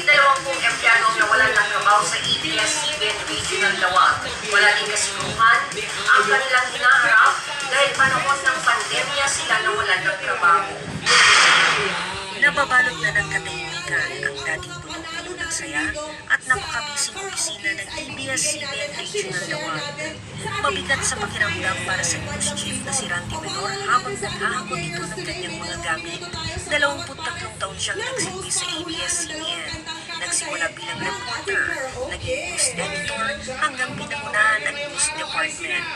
20 empleyadong nawalan ng trabaho sa ABS-CBN Regional Lawag. Wala din kasiguruhan ang kanilang hinaharap dahil panahon ng pandemya sila nawalan ng trabaho. Nababalot na ng katahimikan ang dating punong-puno ng saya at napakabising opisina ng ABS-CBN Regional Lawag. Mabigat sa pakiramdam para sa news chief na si Randy Menor habang naghahakot ito ng kanyang mga gamit. 23 taon siyang nagsilbi sa ABS-CBN. Nagsimula bilang reporter, naging news editor hanggang pinangunahan ng news department.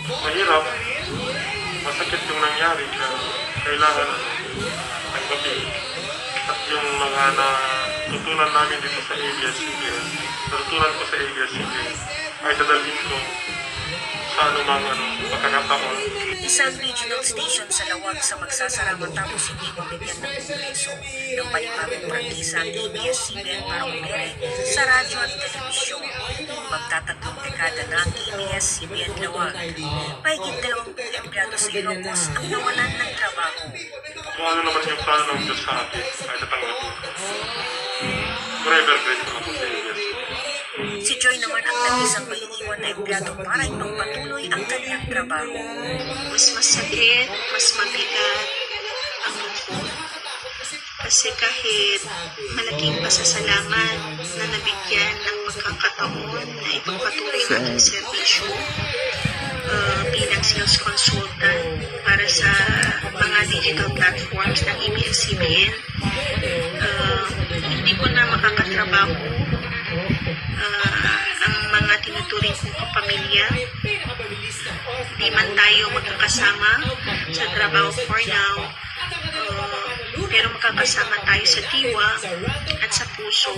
Mahirap. Masakit yung nangyari. Kailangan tanggapin. At yung mga natutunan namin dito sa ABS-CBN, natutunan ko sa ABS-CBN, ay dadalhin ko sa anumang pagkakataon. Isang regional station sa Lawag sa magsasara matapos hindi mabigyan ng Kongreso ng panibagong prangkisa ang ABS-CBN para umere sa radyo at telebisyon. Magtatatlong dekada na ang ABS-CBN Lawag. Mahigit 20 empleyado sa Ilocos ang nawalan ng trabaho. Kung ano naman yung plano ng Diyos sa atin, ay tatanggapin ko. Forever grateful ako sa ABS. Si Joy naman ang nag-isang maiiwan na empleyado para ipagpatuloy ang kanyang trabaho. Mas masakit, mas mabigat ang lungkot. Kasi kahit malaking pasasalamat na nabigyan ng pagkakataon na ipagpatuloy ng serbisyo bilang sales consultant para sa mga digital platforms ng ABS-CBN, hindi ko na makakatrabaho ang mga tinuturing kong kapamilya. Di man tayo magkakasama sa trabaho for now, pero makakasama tayo sa diwa at sa puso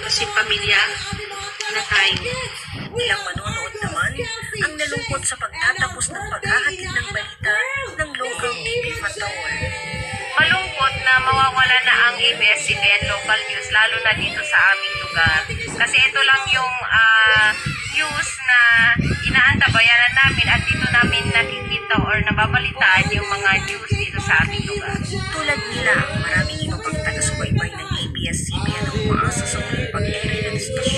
kasi pamilya na tayo. Ilang manonood naman ang nalungkot sa pagtatapos ng paghahatid ng balita ng local TV Fatawal. Malungkot na mawawala na ang ABS-CBN local news, lalo na dito sa aming lugar. Kasi ito lang yung news na inaantabayanan namin at dito namin nakikita or nababalitaan yung mga news dito sa aming lugar. Tulad nila, maraming iba pang taga-subaybay ng ABS-CBN ang umaasa sa muling pag-ere ng istasyon